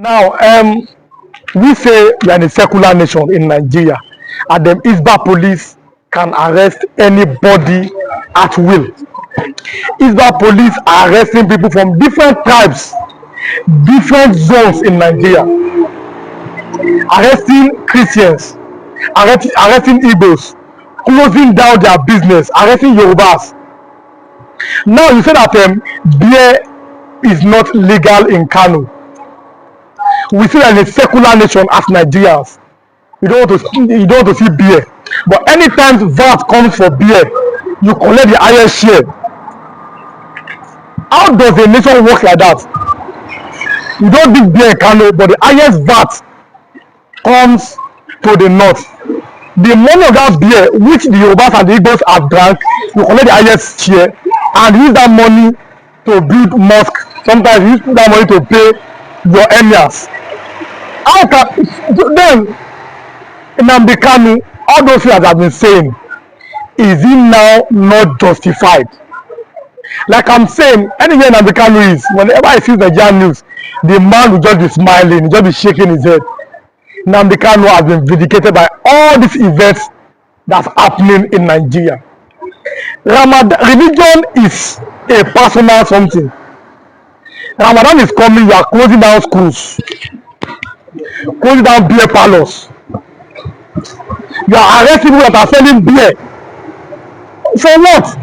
Now, we say we are in a secular nation in Nigeria, and the Hisbah Police can arrest anybody at will. Hisbah Police are arresting people from different tribes, different zones in Nigeria, arresting Christians, arresting Igbos, closing down their business, arresting Yorubas. Now you say that beer is not legal in Kano. We see that in a secular nation as Nigerians, you don't want to see beer. But anytime VAT comes for beer, you collect the highest share. How does a nation work like that? You don't drink beer in Kano, but the highest VAT comes to the north. The money of that beer, which the Yorubas and the Igbos have drank, you collect the highest share and use that money to build mosque. Sometimes you use that money to pay your emirs. How can then Nnamdi Kanu, all those things that have been saying, is it now not justified? Like I'm saying, anywhere Nnamdi Kanu is, whenever I see the Nigerian news, the man will just be smiling, he'll just be shaking his head. Nnamdi Kanu has been vindicated by all these events that's happening in Nigeria. Religion is a personal something. Ramadan is coming, you are closing down schools, closing down beer parlors. You are arresting people that are selling beer. For what?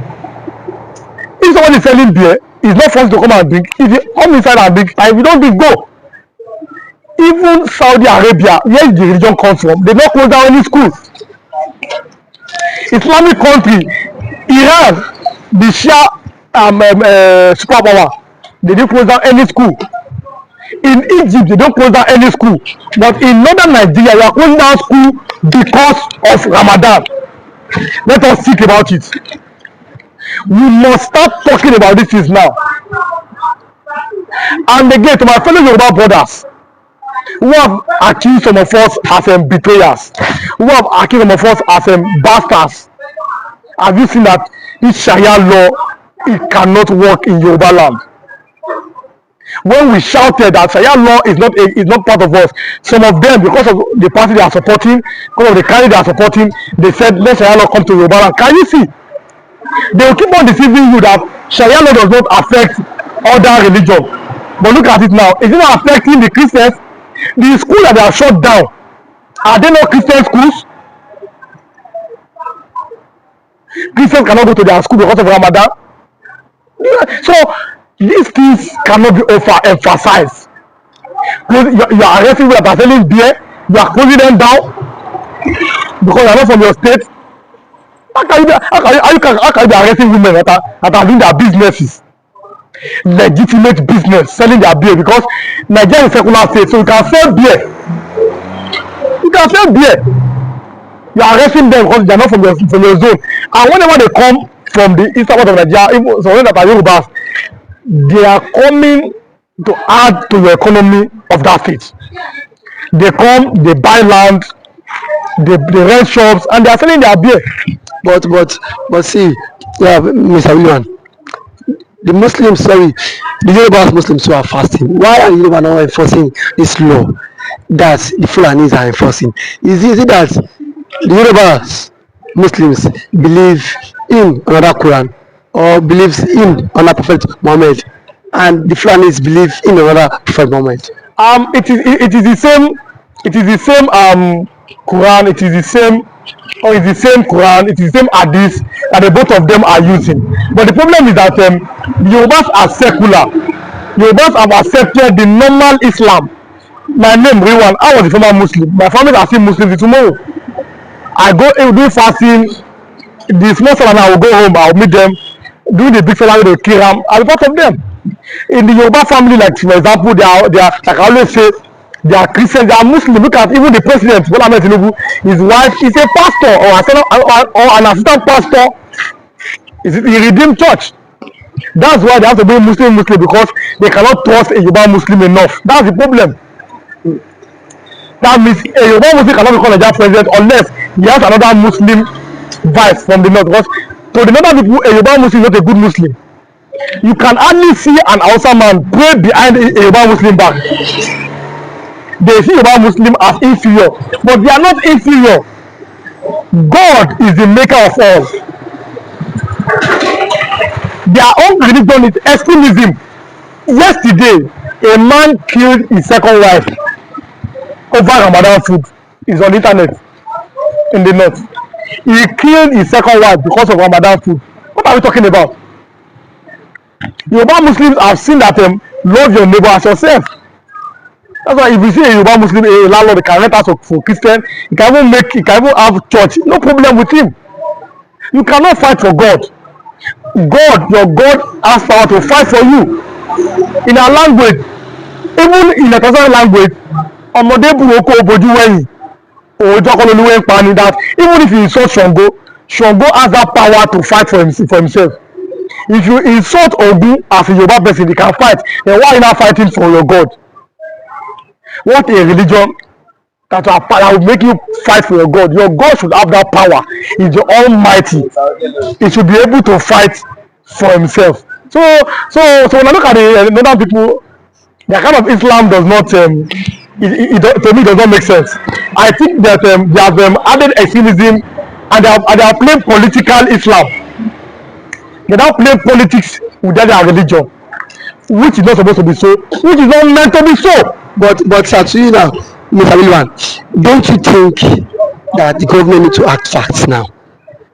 If someone is selling beer, it's not forced to come and drink. If you come inside and drink, and if you don't drink, go. Even Saudi Arabia, where the religion comes from, they don't close down any school. Islamic country, Iran, the Shia superpower, they didn't close down any school. In Egypt, they don't close down any school. But in northern Nigeria, we are closing down school because of Ramadan. Let us think about it. We must start talking about these things now. And again, to my fellow Yoruba brothers, who have accused some of us as betrayers, who have accused some of us as bastards, have you seen that this Sharia law, it cannot work in Yoruba land? When we shouted that Sharia law is not part of us, some of them, because of the party they are supporting, because of the candidate they are supporting, they said let Sharia law come to Yoruba land. Can you see? They will keep on deceiving you that Sharia law does not affect other religion. But look at it now. Is it not affecting the Christians? The schools that they are shut down, are they not Christian schools? Christians cannot go to their school because of Ramadan. So these things cannot be overemphasized. You are arresting people that are selling beer, you are closing them down because they are not from your state. How can you be arresting women that are doing their businesses? Legitimate business, selling their beer, because Nigeria is a secular state, so you can sell beer. You can sell beer. You are arresting them because they are not from your zone. And whenever they come from the eastern part of Nigeria, even some that are Yorubas, they are coming to add to the economy of that state. They come, they buy land, they rent shops, and they are selling their beer. But see, yeah, Mr. William, the Muslims, the Yoruba Muslims who are fasting, why are Yoruba not enforcing this law that the Fulanis are enforcing? Is it that the Yoruba Muslims believe in another Quran or believes in another Prophet Muhammad, and the Fulanis believe in another Prophet Muhammad? It is the same Quran, it is the same Quran, it is the same Hadith that the both of them are using. But the problem is that Yorubas are secular. Yorubas have accepted the normal Islam. My name, Rewan, I was a former Muslim. My family are still Muslims. Tomorrow, I go do fasting. The small salary, I will go home, I will meet them. Do the big salary, they will kill them. I'll be part of them. In the Yoruba family, like for example, they are like I always say, they are Christians, they are Muslims. Look at even the president, Bola Ahmed Tinubu, his wife is a pastor or an assistant pastor. Is it a redeemed church? That's why they have to be Muslim, because they cannot trust a Yoruba Muslim enough. That's the problem. That means a Yoruba Muslim cannot become a president unless he has another Muslim vice from the north. Because to the northern people, a Yoruba Muslim is not a good Muslim. You can hardly see an Hausa man pray behind a Yoruba Muslim back. they see Yoruba Muslim as inferior, but they are not inferior. God is the maker of all. Their own religion is extremism. Yesterday, a man killed his second wife over Ramadan food. It's on the internet in the north. He killed his second wife because of Ramadan food. What are we talking about? Yoruba Muslims have seen that love your neighbor as yourself. That's why if you see a Yoruba Muslim, a landlord, he can rent house for Christian, he can even have church, no problem with him. You cannot fight for God. God, your God has power to fight for you. In our language, even in a Tanzanian language, ọmọdé burúkú obojú wẹ̀yìn, òòjọ́ kọ́ lolúwẹ̀ ń pani, that even if you insult Shango has that power to fight for himself. If you insult Ogun as a Yoruba person, he can fight. Then why are you not fighting for your God? What a religion that will make you fight for your God. Your God should have that power. He's the Almighty. He should be able to fight for himself. So when I look at the northern people, the kind of Islam does not, to me, does not make sense. I think that they have added extremism, and they have played political Islam. They now play politics with their religion, which is not supposed to be so, which is not meant to be so. But actually now, Mr. William, don't you think that the government need to act fast now?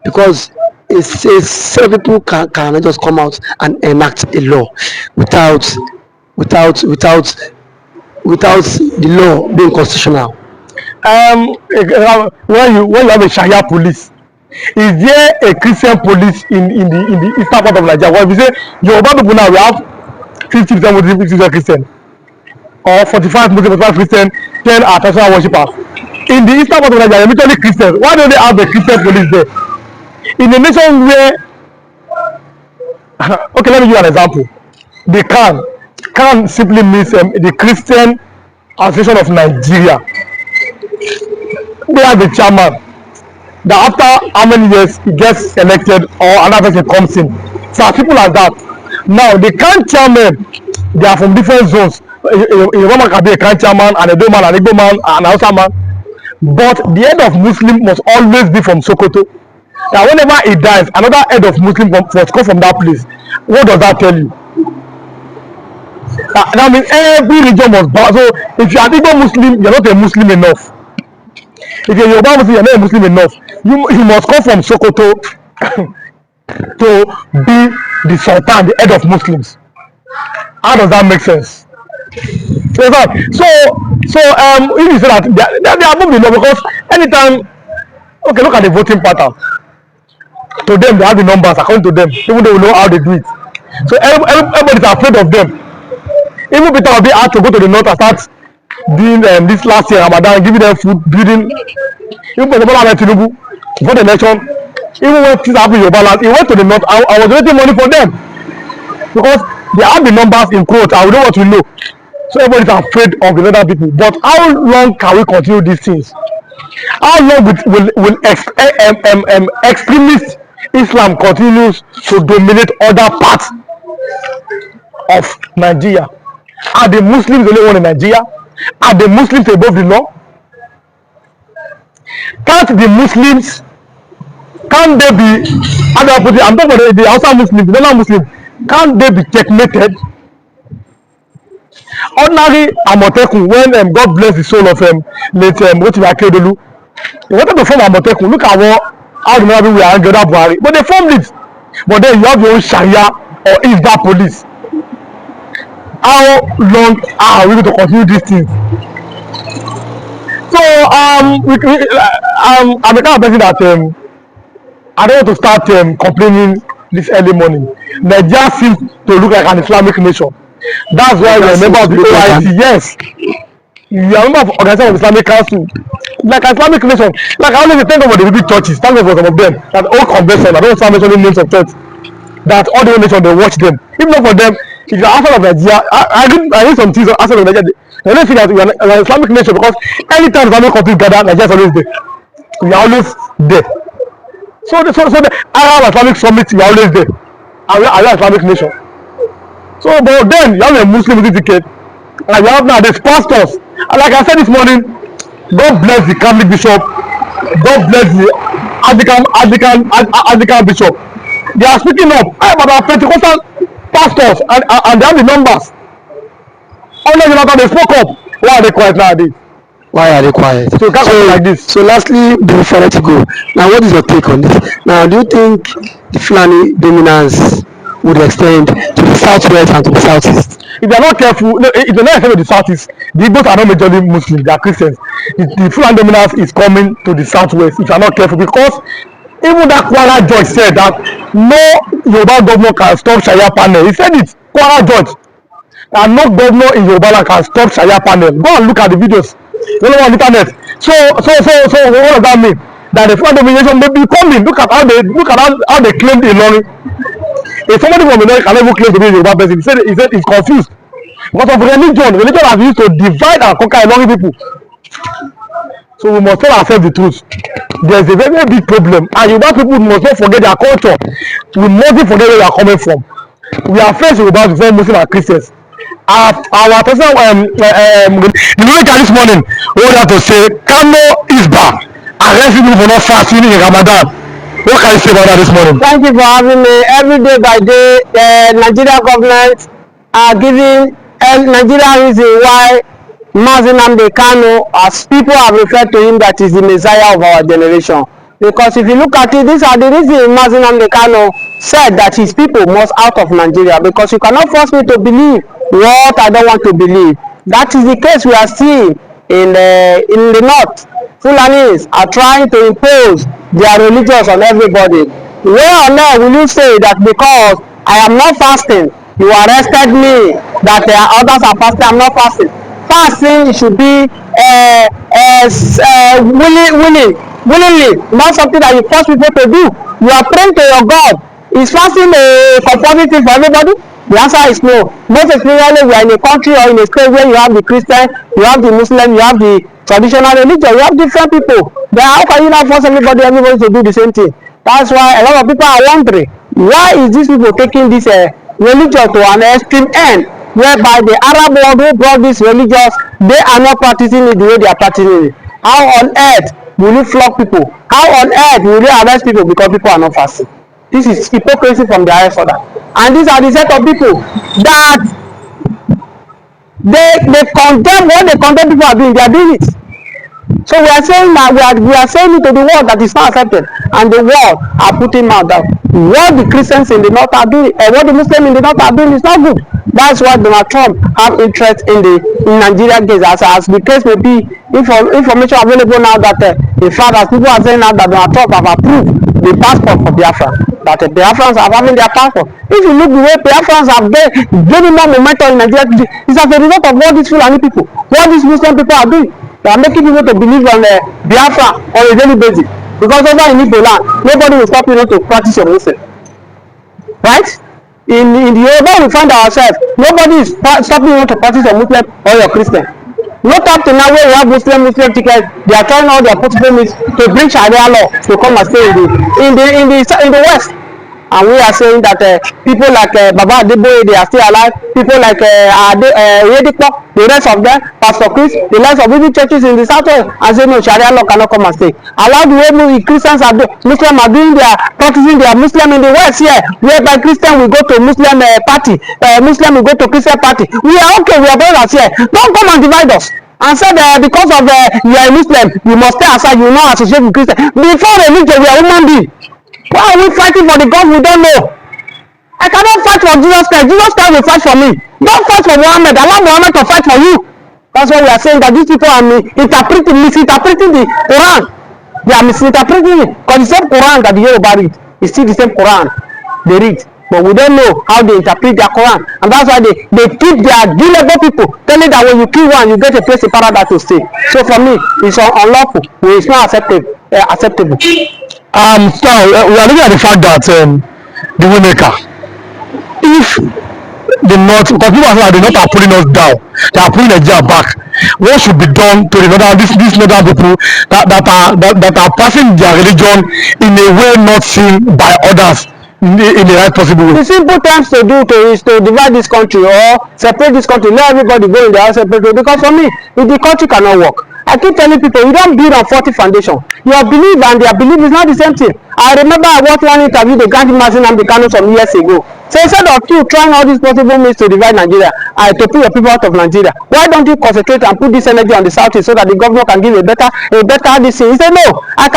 Because it says several people can just come out and enact a law without the law being constitutional. When you have a Sharia police, is there a Christian police in the eastern part of Nigeria? Well, if you say Yoruba people now, we have 50% Muslim, 50% Christian, or 45 Muslim, 45 Christian, 10 are traditional worshippers. In the eastern part of Nigeria, literally Christians. Why don't they have the Christian police there? In a nation where, okay, let me give you an example. The Kano simply means the Christian Association of Nigeria. They have the chairman. That after how many years he gets elected or another person comes in. So people like that. Now the Kano chairman, they are from different zones. A Roman can be a Kano chairman, and a Igbo man, an Igbo man, an Hausa man. But the head of Muslim must always be from Sokoto. Now whenever he dies, another head of Muslim must come from that place. What does that tell you? That means every religion must bow. So if you are Igbo Muslim, you're not a Muslim enough. If you're Yoruba Muslim, you're not a Muslim enough. You must come from Sokoto to be the Sultan, the head of Muslims. How does that make sense? So if you say that they are above the law, because anytime, okay, look at the voting pattern. To them, they have the numbers according to them, even though we know how they do it. So everybody's afraid of them. Even Peter Obi had to go to the north and start doing this last year Ramadan, giving them food, building. Even President Bola Tinubu, before the election, even when things happened in Yoruba land, he went to the north. I was raising money for them because they have the numbers in quote, and we know what we know. So everybody's afraid of the other people. But how long can we continue these things? How long will extremist Islam continues to dominate other parts of Nigeria? Are the Muslims the only one in Nigeria? Are the Muslims above the law? Can't the Muslims, can they be, I'm talking about the Hausa Muslims, the non-Muslims, can't they be checkmated? Ordinary Amotekun, when God bless the soul of late Rotimi Akeredolu, they wanted to form Amotekun. Look at how the people were angry at Buhari, but they formed it. But then you have your own Sharia or Hisbah Police. How long are we going to continue these things? So I'm the kind of person that I don't want to start complaining this early morning. Nigeria seems to look like an Islamic nation. That's why you're a member of the OIC. Yes, you are a member of Organization of Islamic Council, like an Islamic nation. Like I always thank God for the big churches, thank God for some of them. That all convention, I don't start mentioning names of church. That all the nations they watch them. If not for them, if you're outside of Nigeria, I read some things outside of Nigeria. They don't think that we are an Islamic nation because anytime Islamic countries gather, Nigeria is always there. We are always there. So the Arab Islamic Summit, we are always there. And we are an Islamic nation. So, but then you have a Muslim with ticket. And we have now these pastors. And like I said this morning, God bless the Catholic bishop. God bless the Anglican bishop. They are speaking up. I have about Pentecostal pastors and they have the numbers. Only they spoke up. Why are they quiet nowadays? Why are they quiet? So you can't so, like this. So lastly, before I let you go, now what is your take on this? Now, do you think the Fulani dominance would extend to the southwest and to the southeast? If they are not careful, no, if they are not careful with the southeast, the Igbos are not majorly Muslims, they are Christians. The Fulani dominance is coming to the southwest if you are not careful, because even that Kwara judge said that no Yoruba governor can stop Sharia panel. He said it, Kwara judge. And no governor in Yoruba land can stop Sharia panel. Go and look at the videos. You know on the internet. So what does that mean? That the Fulani domination may be coming. Look at how they claimed Ilorin. If somebody from Ilorin can never claim to be a Yoruba person, he said he's confused. Because of religion has been used to divide and conquer Ilorin people. So we must tell ourselves the truth. There is a very, very big problem, and Yoruba people must not forget their culture. We mustn't forget where we are coming from. We are first Yoruba before Muslims and Christians. Our personal the America this morning we have to say Kano Hisbah arresting people for not fasting in Ramadan. What can you say about that this morning? Thank you for having me. Every day by day, Nigeria government are giving Nigeria reason why Nnamdi Kano, as people have referred to him, that is the Messiah of our generation. Because if you look at it, these are the reasons Nnamdi Kano said that his people must out of Nigeria. Because you cannot force me to believe what I don't want to believe. That is the case we are seeing in the north. Fulanis are trying to impose their religions on everybody. Where on earth will you say that because I am not fasting, you arrested me, that others are fasting, I'm not fasting? Fasting should be willingly, not something that you force people to do. You are praying to your God. Is fasting a compulsory thing for everybody? The answer is no. Most especially we are in a country or in a state where you have the Christian, you have the Muslim, you have the traditional religion, you have different people. Then how can you not force everybody to do the same thing? That's why a lot of people are wondering, why is these people taking this religion to an extreme end, whereby the Arab world who brought these religions, they are not practicing it the way they are practicing it. How on earth will you flog people? How on earth will you arrest people because people are not fasting? This is hypocrisy from the highest order. And these are the set of people that they condemn what they condemn people are doing, they are doing it. So we are saying that we are saying it to the world that is not accepted, and the world are putting out that what the Christians in the north are doing, and what the Muslims in the north are doing is not good. That's why Donald Trump have interest in Nigeria case, as the case may be. Information available now that in fact, as people are saying now that Donald Trump have approved the passport for Biafra, that the Biafrans are having their passport. If you look the way Biafrans have gaining more momentum in Nigeria, it's as a result of what these Fulani people, what these Muslim people are doing. They are making people to believe on Biafra on a daily basis. Because over in Igbo land, nobody will stop you to practice your Muslim. Right? In the Yoruba we find ourselves, nobody is stopping you to practice your Muslim or your Christian. Not up to now where we have Muslim tickets, they are trying all their possible means to bring Sharia law to come and stay in the West. And we are saying that people like Baba Adeboye, they are still alive. People like Yedikpo, the rest of them, Pastor Chris, the rest of even churches in the southwest, and say no, Sharia law cannot come and stay. Allow the way Christians are doing, Muslims are doing practicing their Muslim in the West here, whereby Christian will go to Muslim party, Muslim will go to Christian party. We are okay, we are brothers here. Don't come and divide us. And said because of you are a Muslim, you must stay aside, you will not associate with Christian. Before religion, we are human beings. Why are we fighting for the God we don't know? I cannot fight for Jesus Christ. Jesus Christ will fight for me. Don't fight for Muhammad. Allow Muhammad to fight for you. That's why we are saying that these people are misinterpreting the Quran. They are misinterpreting it. Because the same Quran that the Yoruba read is still the same Quran they read. But we don't know how they interpret their Quran. And that's why they keep their gullible people telling that when you kill one, you get a place in paradise to stay. So for me, it's unlawful. It's not acceptable. So we are looking at the fact that the Waymaker, if the North, because people are not are pulling us down, they are pulling Nigeria back. What should be done to the northern these northern people that are passing their religion in a way not seen by others? in the right possible way. The simple things to do is to divide this country or separate this country, let everybody go in their own separate way. Because for me, if the country cannot work, I keep telling people, you don't build on 40 foundation. Your belief and their belief is not the same thing. I remember I watched one interview the Grand Mazin and the Kano some years ago. So instead of you trying all these possible means to divide Nigeria, to put your people out of Nigeria, why don't you concentrate and put this energy on the southeast so that the governor can give a better this thing? He said, no, I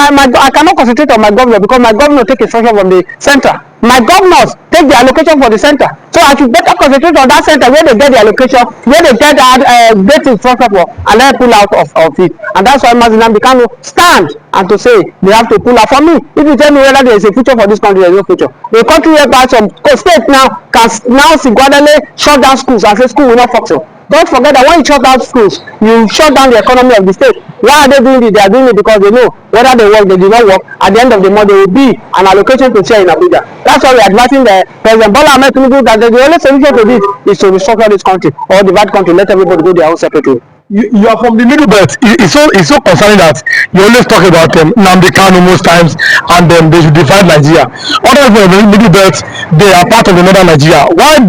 cannot concentrate on my governor because my governor take instruction from the center. My governors take the allocation for the center. So I should better concentrate on that center where they get the allocation, where they get get instruction for, and then pull out of it. And that's why Mazinam Kano stand and to say they have to pull out. For me, if you tell me whether there is a future for this country, there is no future. The country whereby some state now can now singularly shut down schools and say school will not function. Don't forget that when you shut down schools, you shut down the economy of the state. Why are they doing it? They are doing it because they know whether they work, they do not work. At the end of the month, there will be an allocation to share in Abuja. That's why we are advising the President Bola Ahmed Tinubu that the only solution to this is to restructure this country or divide country, let everybody go their own separate way. You are from the middle belt. It's so concerning that you always talk about Nnamdi Kanu most times, and then they should divide Nigeria. Other people in the middle belt, they are part of the northern Nigeria. Why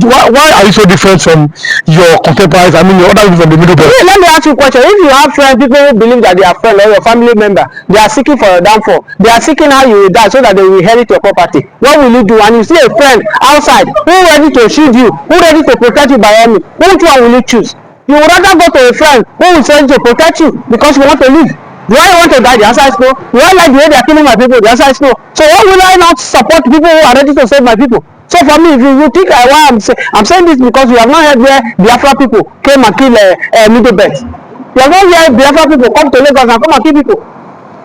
are you so different from your contemporaries? I mean, your other people from the middle belt. Let me ask you a question. If you have friends, people who believe that they are friends or your family member, they are seeking for your downfall. They are seeking how you will die so that they will inherit your property. What will you do? And you see a friend outside who ready to shield you, who ready to protect you by any, which one will you choose? You would rather go to a friend who will send to protect you because you want to live. Do I want to die? The answer is no. Do I like the way they are killing my people? The answer is no. So why will I not support people who are ready to save my people? So for me, if you think why I'm saying this because you have not heard where Biafra people came and kill middle belt. You have not heard Biafra people come to Lagos and come and kill people.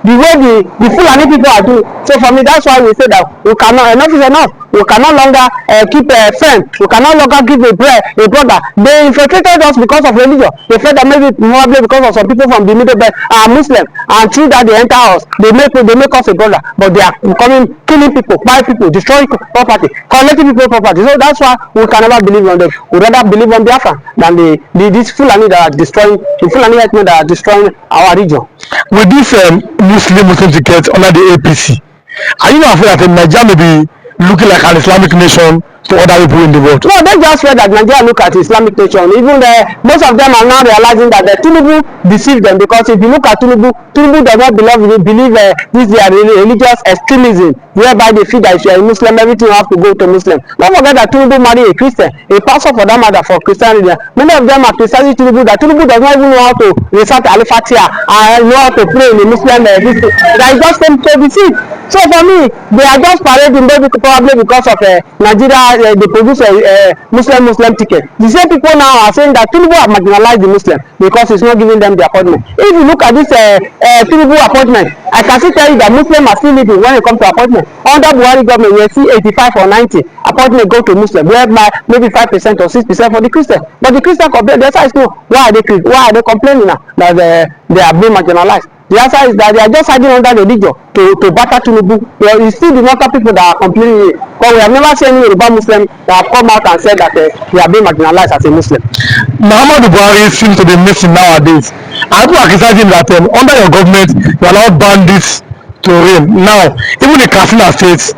The way the Fulani people are doing. So for me, that's why we say that we cannot, enough is enough. We cannot longer keep a friend. We cannot longer keep a brother. They infiltrated us because of religion. They felt that maybe probably because of some people from the middle belt are Muslim, and through that they enter us. They make us a brother, but they are coming, killing people, buying people, destroying property, collecting people's property. So that's why we can never believe on them. We rather believe on Biafra than these Fulani that are destroying, the Fulani herdsmen that are destroying our region. With this Muslim ticket under the APC, are you not afraid that Nigeria may be looking like an Islamic nation to other people in the world? No, they just feel that Nigeria look at Islamic nation. Even most of them are now realizing that Tinubu deceived them, because if you look at Tinubu does not believe this their religious extremism, whereby they feel that if you are a Muslim, everything you have to go to Muslim. Don't forget that Tinubu married a Christian, a pastor for that matter, for Christianity. Many of them are criticizing Tinubu that Tinubu does not even know how to recite Al-Fatiha and know how to pray in a Muslim district. That is just them to deceive. So for me, they are just parading maybe probably because of Nigeria, they produce a Muslim ticket. The same people now are saying that Tinubu have marginalized the Muslim because he's not giving them the appointment. If you look at this Tinubu appointment, I can still tell you that Muslims are still living when it comes to appointment. Under Buhari government, you see 85 or 90 appointment go to Muslim, whereby maybe 5% or 6% for the Christian. But the Christian complain, the answer is no. Why are they complaining now that they are being marginalized? The answer is that they are just hiding under the religion to batter Tinubu. Well, it's still the local people that are complaining. Because we have never seen any Yoruba Muslim that have come out and said that they are being marginalized as a Muslim. Muhammadu Buhari seems to be missing nowadays. And people are criticizing that under your government, you allowed bandits to reign. Now, even in Katsina State,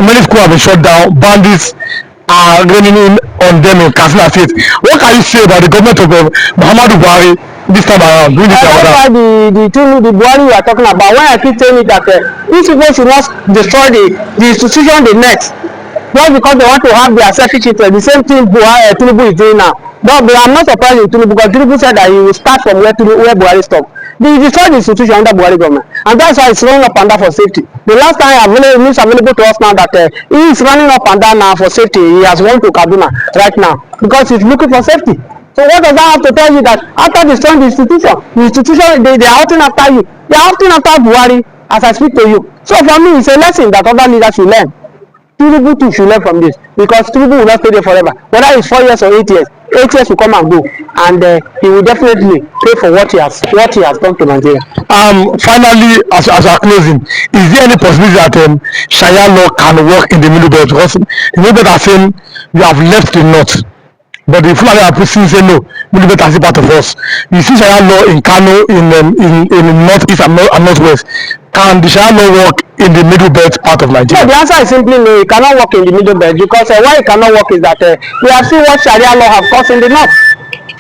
many schools have been shut down. Bandits are reigning in on them in Katsina State. What can you say about the government of Muhammadu Buhari this time around? That's why the Buhari we are talking about. When I keep saying it that these people should not destroy the institution they met, just because they want to have their selfish interest. The same thing Tinubu is doing now. But I'm not surprised with Tinubu, because Tinubu said that he will start from where Buhari stopped. They destroyed the institution under Buhari government, and that's why it's running up and down for safety. The last time news available to us now that he is running up and down now for safety. He has gone to Kaduna right now because he's looking for safety. So what does that have to tell you? That after destroying the institution they are hunting after you. They are hunting after Buhari as I speak to you. So for me, it's a lesson that other leaders should learn. Tinubu too should learn from this, because Tinubu will not stay there forever. Whether it's 4 years or 8 years, 8 years will come and go, and he will definitely pay for what he has done to Nigeria. Finally, as we are closing, is there any possibility that Sharia law can work in the middle belt? Because the middle belt are saying you have left the north, but the Fulani are say no, middle belt is part of us. You see Sharia law in Kano, in northeast and northwest. Can the Sharia law work in the middle belt part of No, Nigeria? the answer is simply no. It cannot work in the middle belt because why it cannot work is that we have seen what Sharia law have caused in the north.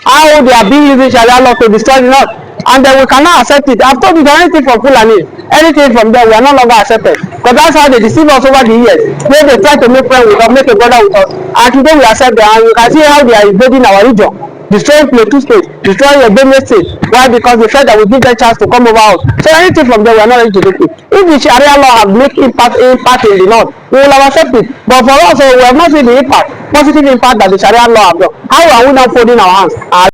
How they are being using Sharia law to destroy the north, and then we cannot accept it. I've told you anything from Fulani, anything from there, we are no longer accepted. Because that's how they deceive us over the years. Where they try to make friends with us, make a brother with us, and today we accept them, and you can see how they are invading our region, destroying Plateau State, destroying Benue State. Why? Because they felt that we give them chance to come over us. So anything from there, we are not ready to take it. If the Sharia law have make impact in the north, we will have accepted it. But for us, we have not seen the impact, positive impact that the Sharia law have done. How are we now folding our hands?